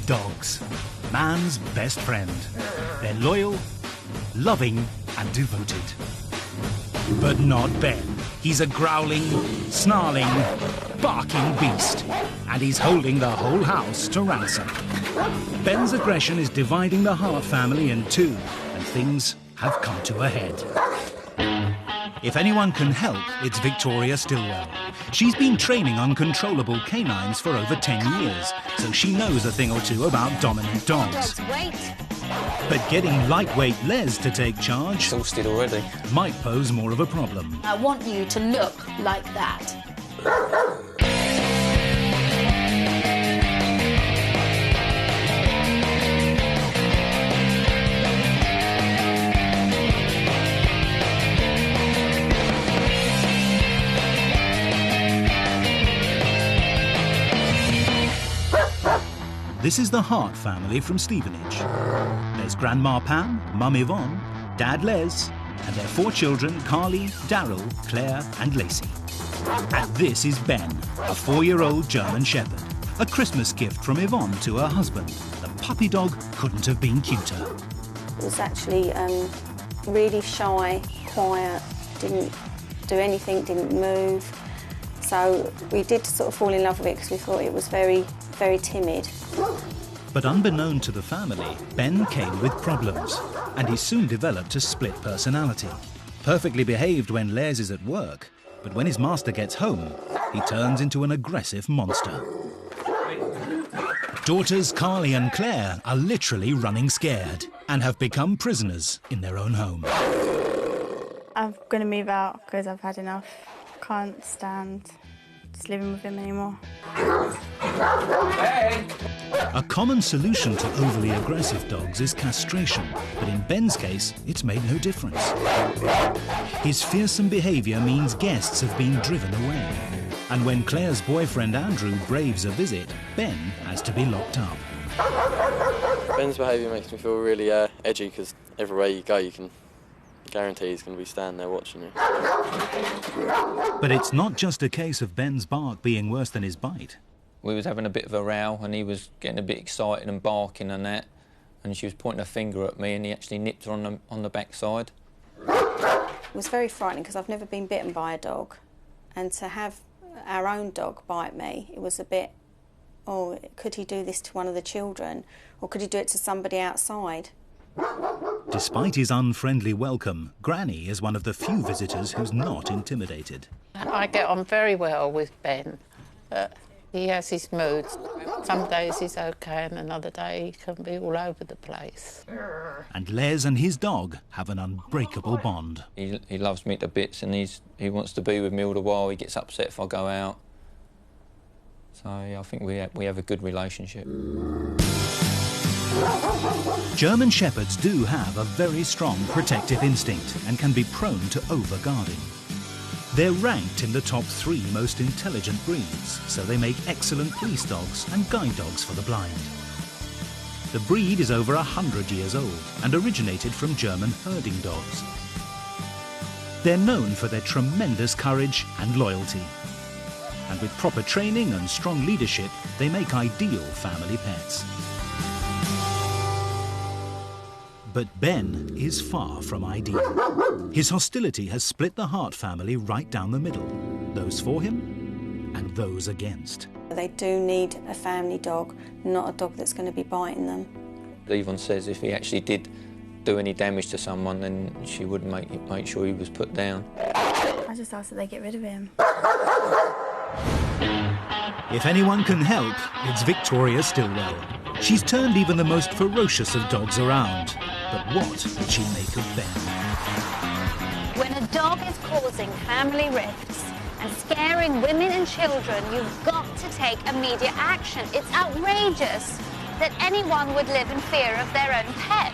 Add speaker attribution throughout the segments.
Speaker 1: Dogs, man's best friend. They're loyal, loving and devoted. But not Ben. He's a growling, snarling, barking beast. And he's holding the whole house to ransom. Ben's aggression is dividing the Hart family in two, and things have come to a head. If anyone can help, it's Victoria Stillwell. She's been training uncontrollable canines for over 10 years, so she knows a thing or two about dominant dogs. But getting lightweight Les to take charge
Speaker 2: exhausted already.
Speaker 1: Might pose more of a problem.
Speaker 3: I want you to look like that.
Speaker 1: This is the Hart family from Stevenage. There's Grandma Pam, Mum Yvonne, Dad Les, and their 4 children, Carly, Daryl, Claire and Lacey. And this is Ben, a 4-year-old German Shepherd. A Christmas gift from Yvonne to her husband. The puppy dog couldn't have been cuter.
Speaker 4: It was actually really shy, quiet, didn't do anything, didn't move. So we did sort of fall in love with it because we thought it was very, very timid.
Speaker 1: But unbeknown to the family, Ben came with problems, and he soon developed a split personality. Perfectly behaved when Les is at work, but when his master gets home, he turns into an aggressive monster. Daughters Carly and Claire are literally running scared and have become prisoners in their own home.
Speaker 5: I'm going to move out because I've had enough. Can't stand just living with him anymore.
Speaker 1: A common solution to overly aggressive dogs is castration, but in Ben's case, it's made no difference. His fearsome behaviour means guests have been driven away. And when Claire's boyfriend Andrew braves a visit, Ben has to be locked up.
Speaker 2: Ben's behaviour makes me feel really edgy because everywhere you go you can guarantee he's going to be standing there watching you.
Speaker 1: But it's not just a case of Ben's bark being worse than his bite.
Speaker 6: We was having a bit of a row and he was getting a bit excited and barking and that, and she was pointing her finger at me and he actually nipped her on the backside.
Speaker 4: It was very frightening because I've never been bitten by a dog, and to have our own dog bite me, it was a bit, oh, could he do this to one of the children, or could he do it to somebody outside?
Speaker 1: Despite his unfriendly welcome, Granny is one of the few visitors who's not intimidated.
Speaker 7: I get on very well with Ben, but he has his moods. Some days he's OK and another day he can be all over the place.
Speaker 1: And Les and his dog have an unbreakable bond.
Speaker 6: He loves me to bits and he wants to be with me all the while. He gets upset if I go out. So yeah, I think we have a good relationship.
Speaker 1: German Shepherds do have a very strong protective instinct and can be prone to over-guarding. They're ranked in the top 3 most intelligent breeds, so they make excellent police dogs and guide dogs for the blind. The breed is over 100 years old and originated from German herding dogs. They're known for their tremendous courage and loyalty. And with proper training and strong leadership, they make ideal family pets. But Ben is far from ideal. His hostility has split the Hart family right down the middle. Those for him and those against.
Speaker 4: They do need a family dog, not a dog that's going to be biting them.
Speaker 6: Yvonne says if he actually did do any damage to someone, then she would make sure he was put down.
Speaker 5: I just ask that they get rid of him.
Speaker 1: If anyone can help, it's Victoria Stillwell. She's turned even the most ferocious of dogs around. But what would she make of Ben?
Speaker 8: When a dog is causing family rifts and scaring women and children, you've got to take immediate action. It's outrageous that anyone would live in fear of their own pet.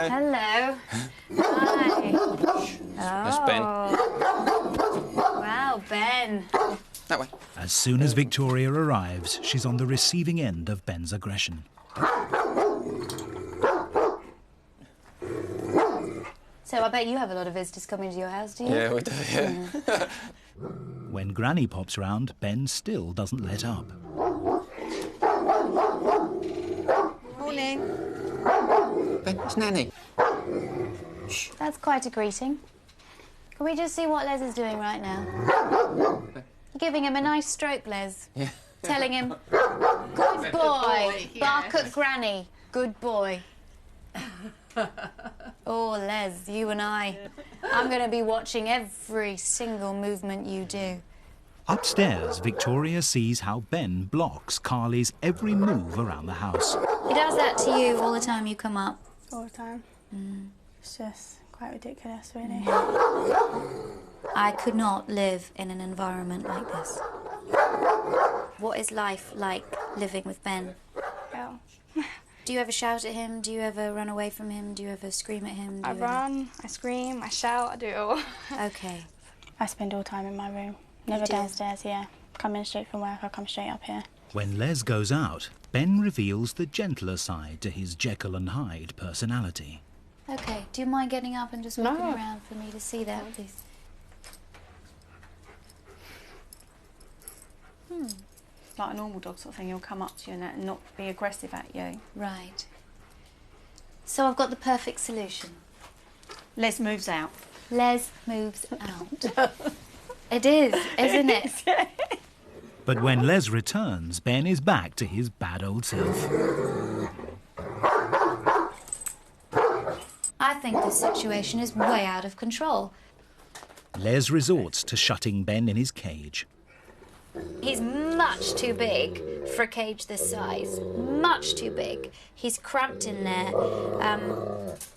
Speaker 7: Hello. Hello. Hi.
Speaker 6: That's Ben.
Speaker 7: Wow, Ben.
Speaker 6: That way.
Speaker 1: As soon as Victoria arrives, she's on the receiving end of Ben's aggression.
Speaker 3: So I bet you have a lot of visitors coming to your house, do you?
Speaker 6: Yeah, we do, yeah.
Speaker 1: When Granny pops round, Ben still doesn't let up.
Speaker 4: Morning.
Speaker 6: Ben, it's Nanny.
Speaker 3: That's quite a greeting. Can we just see what Les is doing right now? You're giving him a nice stroke, Les.
Speaker 6: Yeah.
Speaker 3: Telling him, good boy, bark at Granny, good boy. Oh, Les, you and I'm going to be watching every single movement you do.
Speaker 1: Upstairs, Victoria sees how Ben blocks Carly's every move around the house.
Speaker 3: He does that to you all the time you come up.
Speaker 5: All the time. It's just quite ridiculous, really.
Speaker 3: I could not live in an environment like this. What is life like living with Ben?
Speaker 5: Hell.
Speaker 3: Do you ever shout at him? Do you ever run away from him? Do you ever scream at him?
Speaker 5: I run, I scream, I shout, I do it all.
Speaker 3: Okay.
Speaker 5: I spend all time in my room. Never downstairs, yeah. Come in straight from work, I come straight up here.
Speaker 1: When Les goes out, Ben reveals the gentler side to his Jekyll and Hyde personality.
Speaker 3: Okay, do you mind getting up and just walking around for me to see that, please?
Speaker 4: Like a normal dog sort of thing, he'll come up to you and not be aggressive at you.
Speaker 3: Right. So I've got the perfect solution.
Speaker 4: Les moves out.
Speaker 3: Les moves out. It is, isn't it?
Speaker 1: But when Les returns, Ben is back to his bad old self.
Speaker 3: I think this situation is way out of control.
Speaker 1: Les resorts to shutting Ben in his cage.
Speaker 3: He's much too big for a cage this size. Much too big. He's cramped in there.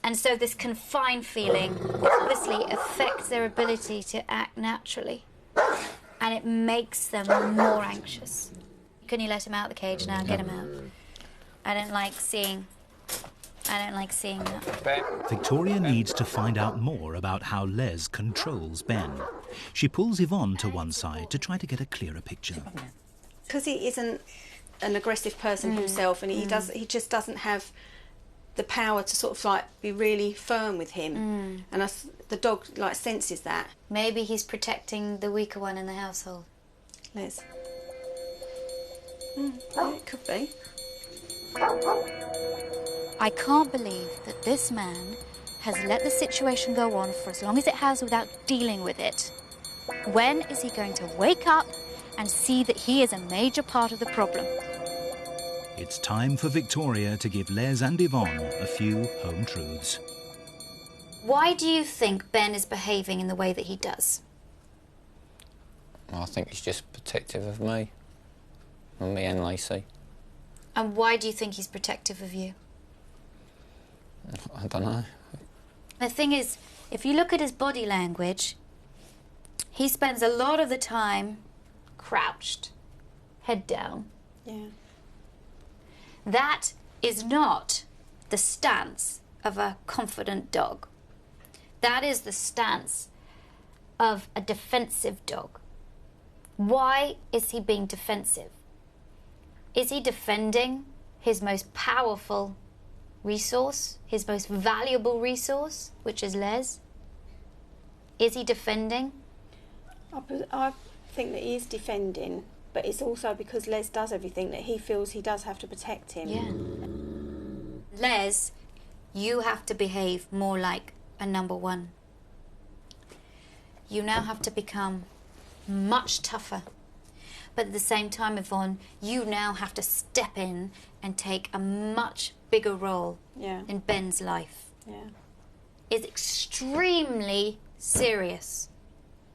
Speaker 3: And so this confined feeling obviously affects their ability to act naturally. And it makes them more anxious. Can you let him out of the cage now? Get him out. I don't like seeing that.
Speaker 1: Victoria needs to find out more about how Les controls Ben. She pulls Yvonne to one side to try to get a clearer picture.
Speaker 4: Because he isn't an aggressive person himself, and he just doesn't have the power to sort of like be really firm with him. And the dog like senses that.
Speaker 3: Maybe he's protecting the weaker one in the household.
Speaker 4: Les. Yeah, it could be.
Speaker 3: I can't believe that this man has let the situation go on for as long as it has without dealing with it. When is he going to wake up and see that he is a major part of the problem?
Speaker 1: It's time for Victoria to give Les and Yvonne a few home truths.
Speaker 3: Why do you think Ben is behaving in the way that he does?
Speaker 6: I think he's just protective of me and Lacey.
Speaker 3: And why do you think he's protective of you?
Speaker 6: I don't know.
Speaker 3: The thing is, if you look at his body language, he spends a lot of the time crouched, head down.
Speaker 4: Yeah.
Speaker 3: That is not the stance of a confident dog. That is the stance of a defensive dog. Why is he being defensive? Is he defending his most powerful resource, his most valuable resource, which is Les? Is he defending?
Speaker 4: I think that he is defending, but it's also because Les does everything that he feels he does have to protect him.
Speaker 3: Yeah. Les, you have to behave more like a number one. You now have to become much tougher. But at the same time, Yvonne, you now have to step in and take a much bigger role in Ben's life.
Speaker 4: Yeah.
Speaker 3: It's extremely serious.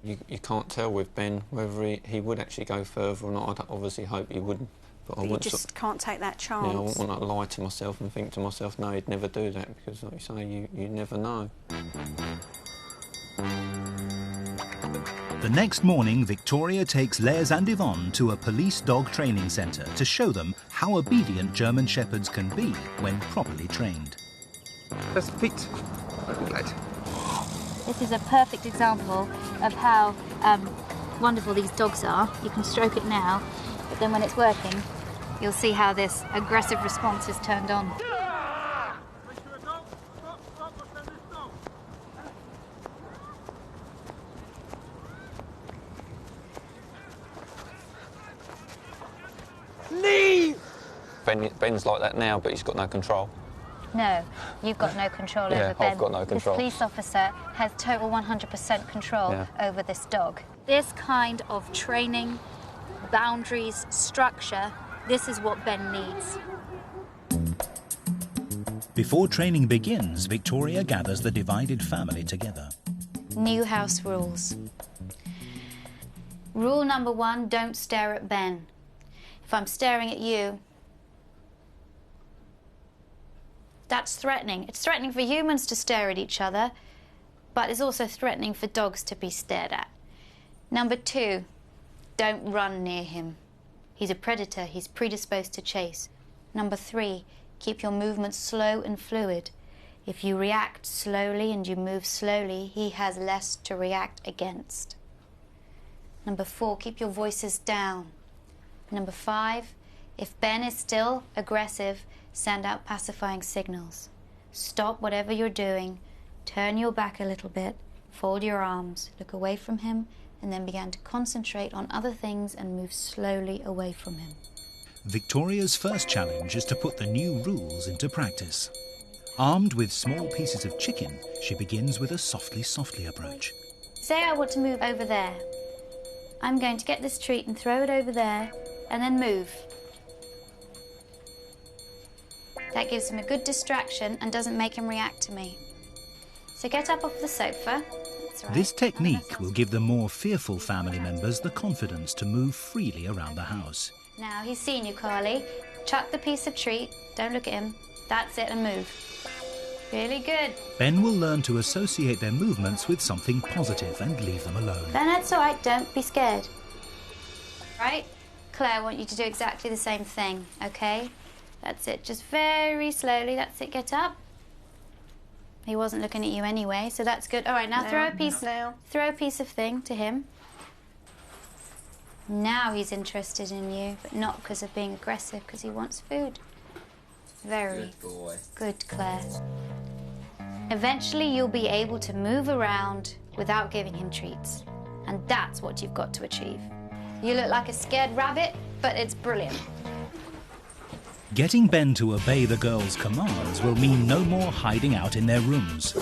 Speaker 6: You can't tell with Ben whether he would actually go further or not. I'd obviously hope he wouldn't. But
Speaker 4: you just can't take that chance.
Speaker 6: Yeah, I wouldn't want to lie to myself and think to myself, no, he'd never do that, because like you say, you never know.
Speaker 1: The next morning, Victoria takes Les and Yvonne to a police dog training centre to show them how obedient German Shepherds can be when properly trained.
Speaker 9: Just feet. Right.
Speaker 3: This is a perfect example of how wonderful these dogs are. You can stroke it now, but then when it's working, you'll see how this aggressive response is turned on.
Speaker 6: Ben's like that now, but he's got no control.
Speaker 8: No, you've got no control
Speaker 6: Yeah,
Speaker 8: over Ben.
Speaker 6: I've got no control.
Speaker 8: This police officer has total 100% control over this dog.
Speaker 3: This kind of training, boundaries, structure, this is what Ben needs.
Speaker 1: Before training begins, Victoria gathers the divided family together.
Speaker 3: New house rules. Rule number 1, don't stare at Ben. If I'm staring at you, that's threatening. It's threatening for humans to stare at each other, but it's also threatening for dogs to be stared at. Number 2, don't run near him. He's a predator, he's predisposed to chase. Number 3, keep your movements slow and fluid. If you react slowly and you move slowly, he has less to react against. Number 4, keep your voices down. Number 5, if Ben is still aggressive, send out pacifying signals. Stop whatever you're doing, turn your back a little bit, fold your arms, look away from him, and then begin to concentrate on other things and move slowly away from him.
Speaker 1: Victoria's first challenge is to put the new rules into practice. Armed with small pieces of chicken, she begins with a softly approach.
Speaker 3: Say I want to move over there. I'm going to get this treat and throw it over there, and then move. That gives him a good distraction and doesn't make him react to me. So get up off the sofa. That's right.
Speaker 1: This technique will give the more fearful family members the confidence to move freely around the house.
Speaker 3: Now he's seen you, Carly. Chuck the piece of treat, don't look at him. That's it, and move. Really good.
Speaker 1: Ben will learn to associate their movements with something positive and leave them alone.
Speaker 3: Ben, that's all right, don't be scared. Right? Claire, I want you to do exactly the same thing, okay? That's it, just very slowly, that's it, get up. He wasn't looking at you anyway, so that's good. All right, now throw a piece of thing to him. Now he's interested in you, but not because of being aggressive, because he wants food. Very
Speaker 6: good boy.
Speaker 3: Good, Claire. Eventually you'll be able to move around without giving him treats. And that's what you've got to achieve. You look like a scared rabbit, but it's brilliant.
Speaker 1: Getting Ben to obey the girls' commands will mean no more hiding out in their rooms.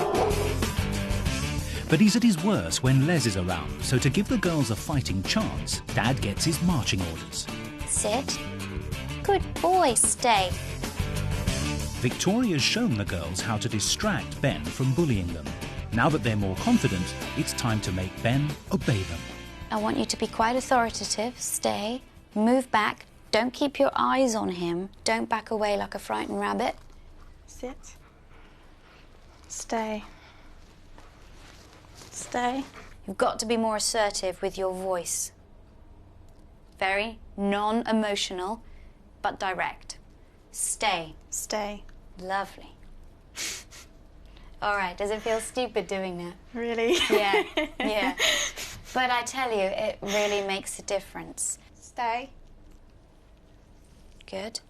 Speaker 1: But he's at his worst when Les is around, so to give the girls a fighting chance, Dad gets his marching orders.
Speaker 3: Sit. Good boy, stay.
Speaker 1: Victoria's shown the girls how to distract Ben from bullying them. Now that they're more confident, it's time to make Ben obey them.
Speaker 3: I want you to be quite authoritative. Stay. Move back. Don't keep your eyes on him. Don't back away like a frightened rabbit.
Speaker 5: Sit. Stay. Stay.
Speaker 3: You've got to be more assertive with your voice. Very non-emotional, but direct. Stay.
Speaker 5: Stay.
Speaker 3: Lovely. All right, does it feel stupid doing that?
Speaker 5: Really?
Speaker 3: Yeah, yeah. But I tell you, it really makes a difference.
Speaker 5: Stay.
Speaker 3: Good.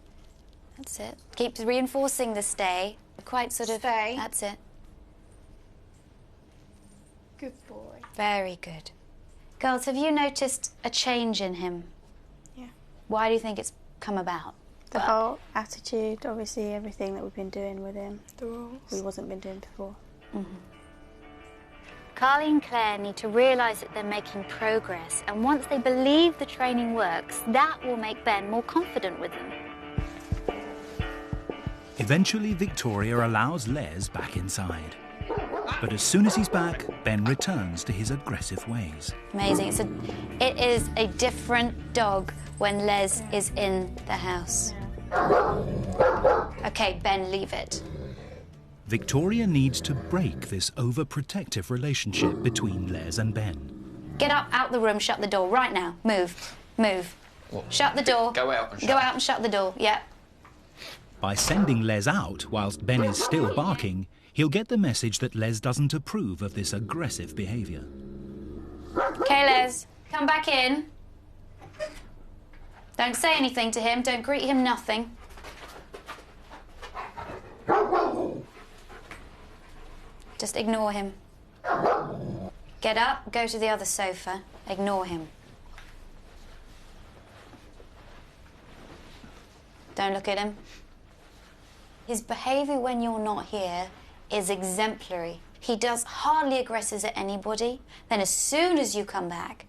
Speaker 3: That's it. Keep reinforcing the stay. Quite sort of...
Speaker 5: Stay.
Speaker 3: That's it.
Speaker 5: Good boy.
Speaker 3: Very good. Girls, have you noticed a change in him?
Speaker 5: Yeah.
Speaker 3: Why do you think it's come about?
Speaker 5: The whole attitude, obviously everything that we've been doing with him.
Speaker 10: The rules.
Speaker 5: We wasn't been doing before.
Speaker 3: Carly and Claire need to realise that they're making progress, and once they believe the training works, that will make Ben more confident with them.
Speaker 1: Eventually, Victoria allows Les back inside. But as soon as he's back, Ben returns to his aggressive ways.
Speaker 3: Amazing. It is a different dog when Les is in the house. Okay, Ben, leave it.
Speaker 1: Victoria needs to break this overprotective relationship between Les and Ben.
Speaker 3: Get up, out the room, shut the door, right now. Move, move.
Speaker 6: What?
Speaker 3: Shut the door.
Speaker 6: Go out and shut
Speaker 3: Go out and shut the door, yeah.
Speaker 1: By sending Les out whilst Ben is still barking, he'll get the message that Les doesn't approve of this aggressive behaviour.
Speaker 3: Okay, Les, come back in. Don't say anything to him, don't greet him, nothing. Just ignore him. Get up, go to the other sofa, ignore him. Don't look at him. His behaviour when you're not here is exemplary. He does hardly aggresses at anybody. Then as soon as you come back,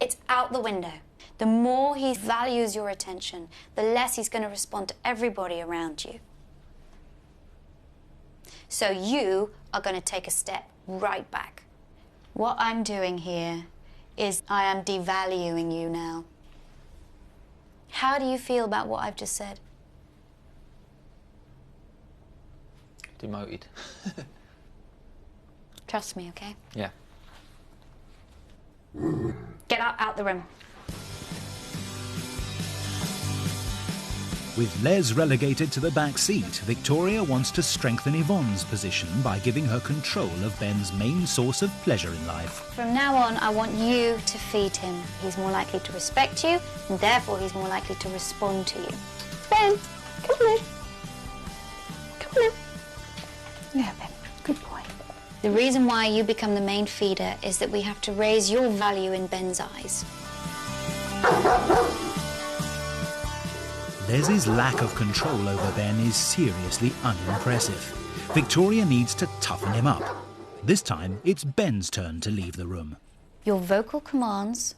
Speaker 3: it's out the window. The more he values your attention, the less he's going to respond to everybody around you. So you are going to take a step right back. What I'm doing here is I am devaluing you now. How do you feel about what I've just said?
Speaker 6: Demoted.
Speaker 3: Trust me, okay?
Speaker 6: Yeah.
Speaker 3: Get out the room.
Speaker 1: With Les relegated to the back seat, Victoria wants to strengthen Yvonne's position by giving her control of Ben's main source of pleasure in life.
Speaker 3: From now on, I want you to feed him. He's more likely to respect you, and therefore he's more likely to respond to you. Ben, come on in. Come on in. Yeah, Ben, good boy. The reason why you become the main feeder is that we have to raise your value in Ben's eyes.
Speaker 1: Les's lack of control over Ben is seriously unimpressive. Victoria needs to toughen him up. This time, it's Ben's turn to leave the room.
Speaker 3: Your vocal commands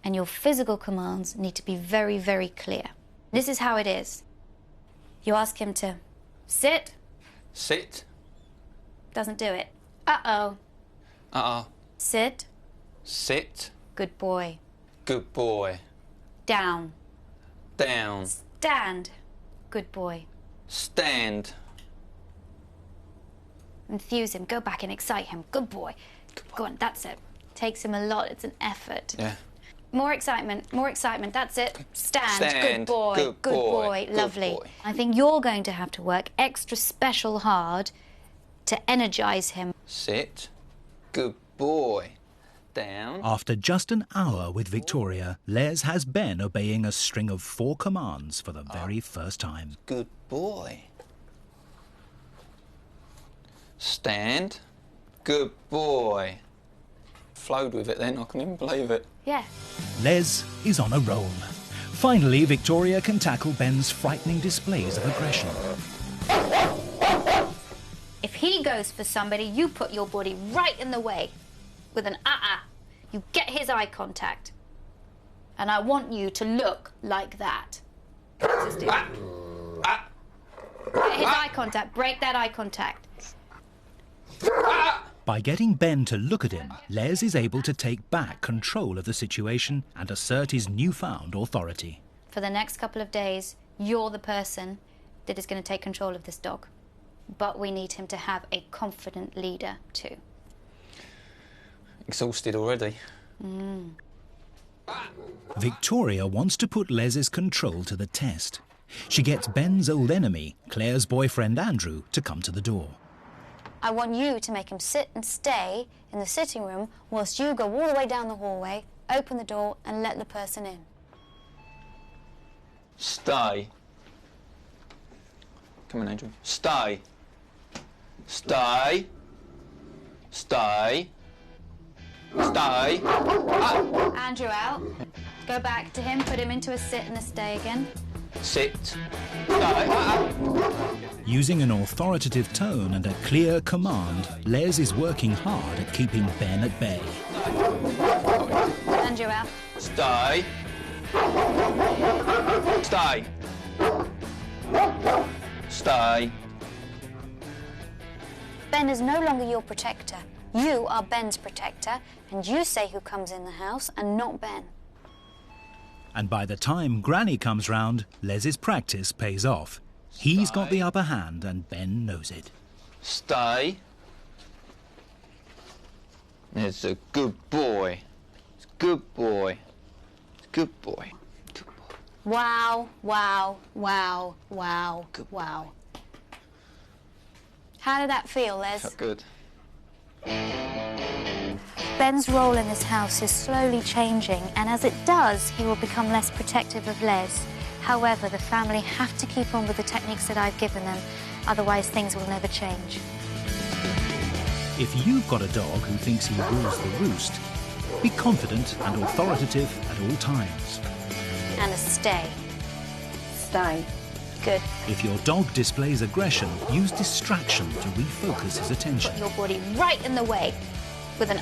Speaker 3: and your physical commands need to be very, very clear. This is how it is. You ask him to sit.
Speaker 6: Sit.
Speaker 3: Doesn't do it. Uh-oh.
Speaker 6: Uh-oh.
Speaker 3: Sit.
Speaker 6: Sit.
Speaker 3: Good boy.
Speaker 6: Good boy.
Speaker 3: Down.
Speaker 6: Down.
Speaker 3: Stand. Good boy.
Speaker 6: Stand.
Speaker 3: Enthuse him. Go back and excite him. Good boy. Go on, that's it. Takes him a lot. It's an effort.
Speaker 6: Yeah.
Speaker 3: More excitement. More excitement. That's it. Stand.
Speaker 6: Stand.
Speaker 3: Good boy.
Speaker 6: Good boy. Good
Speaker 3: Lovely.
Speaker 6: boy.
Speaker 3: I think you're going to have to work extra special hard to energize him.
Speaker 6: Sit. Good boy. Down.
Speaker 1: After just an hour with Victoria, Les has Ben obeying a string of 4 commands for the very first time.
Speaker 6: Good boy. Stand. Good boy. Flowed with it then, I can't even believe it.
Speaker 3: Yeah.
Speaker 1: Les is on a roll. Finally, Victoria can tackle Ben's frightening displays of aggression.
Speaker 3: If he goes for somebody, you put your body right in the way with an You get his eye contact. And I want you to look like that. Get his eye contact. Break that eye contact.
Speaker 1: By getting Ben to look at him, Les is able to take back control of the situation and assert his newfound authority.
Speaker 3: For the next couple of days, you're the person that is going to take control of this dog. But we need him to have a confident leader too.
Speaker 6: Exhausted already.
Speaker 1: Victoria wants to put Les's control to the test. She gets Ben's old enemy, Claire's boyfriend Andrew, to come to the door.
Speaker 3: I want you to make him sit and stay in the sitting room whilst you go all the way down the hallway, open the door and let the person in.
Speaker 6: Stay. Come on, Andrew. Stay. Stay. Stay. Stay.
Speaker 3: Andrew out. Go back to him, put him into a sit and a stay again.
Speaker 6: Sit. Stay.
Speaker 1: Using an authoritative tone and a clear command, Les is working hard at keeping Ben at bay.
Speaker 3: Andrew out.
Speaker 6: Stay. Stay. Stay.
Speaker 3: Ben is no longer your protector. You are Ben's protector, and you say who comes in the house and not Ben.
Speaker 1: And by the time Granny comes round, Les's practice pays off. He's got the upper hand and Ben knows it.
Speaker 6: Stay. It's a good boy. It's a good boy. It's a good boy. Good boy.
Speaker 3: Wow, wow, wow, wow, wow. How did that feel, Les?
Speaker 6: Felt good.
Speaker 3: Ben's role in this house is slowly changing, and as it does, he will become less protective of Les. However, the family have to keep on with the techniques that I've given them, otherwise things will never change.
Speaker 1: If you've got a dog who thinks he rules the roost, be confident and authoritative at all times.
Speaker 3: And a stay.
Speaker 4: Stay.
Speaker 3: Good.
Speaker 1: If your dog displays aggression, use distraction to refocus his attention.
Speaker 3: Put your body right in the way with an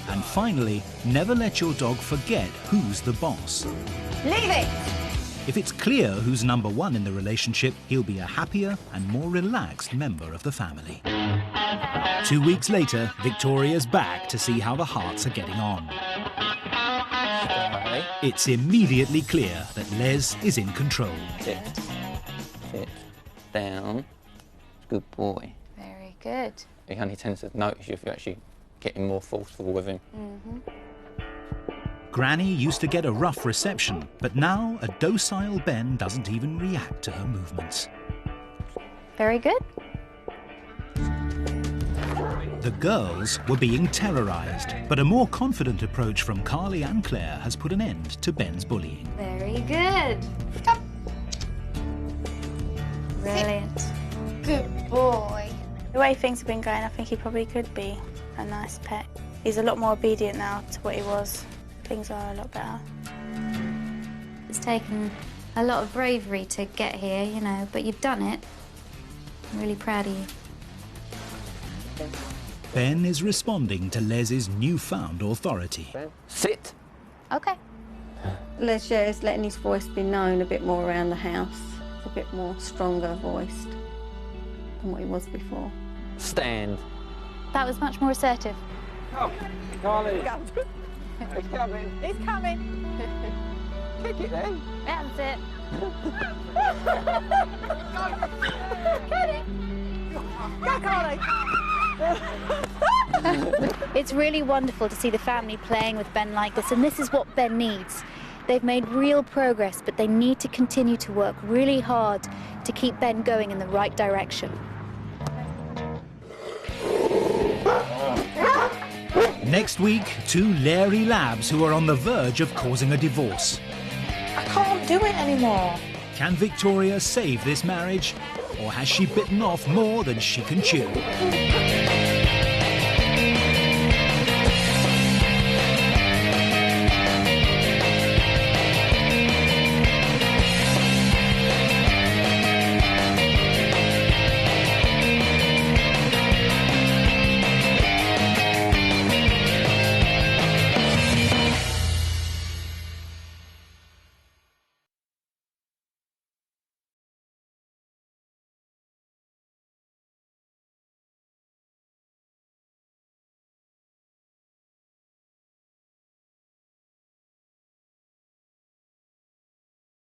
Speaker 1: And finally, never let your dog forget who's the boss.
Speaker 3: Leave it!
Speaker 1: If it's clear who's number one in the relationship, he'll be a happier and more relaxed member of the family. 2 weeks later, Victoria's back to see how the Harts are getting on. It's immediately clear that Les is in control.
Speaker 6: Sit. Sit. Down. Good boy.
Speaker 3: Very good.
Speaker 6: He only tends to notice you if you're actually getting more forceful with him.
Speaker 1: Granny used to get a rough reception, but now a docile Ben doesn't even react to her movements.
Speaker 3: Very good.
Speaker 1: The girls were being terrorised, but a more confident approach from Carly and Claire has put an end to Ben's bullying.
Speaker 3: Very good. Brilliant.
Speaker 8: Good boy.
Speaker 5: The way things have been going, I think he probably could be a nice pet. He's a lot more obedient now to what he was. Things are a lot better.
Speaker 3: It's taken a lot of bravery to get here, you know, but you've done it. I'm really proud of you.
Speaker 1: Ben is responding to Les's newfound authority.
Speaker 6: Sit.
Speaker 3: Okay.
Speaker 4: Les is letting his voice be known a bit more around the house. It's a bit more stronger voiced than what he was before.
Speaker 6: Stand.
Speaker 3: That was much more assertive.
Speaker 9: Oh, Carly. He's coming.
Speaker 5: He's coming.
Speaker 9: Kick it then.
Speaker 3: That's it.
Speaker 5: Go, Carly.
Speaker 3: It's really wonderful to see the family playing with Ben like this, and this is what Ben needs. They've made real progress, but they need to continue to work really hard to keep Ben going in the right direction.
Speaker 1: Next week, 2 Larry labs who are on the verge of causing a divorce.
Speaker 5: I can't do it anymore.
Speaker 1: Can Victoria save this marriage, or has she bitten off more than she can chew?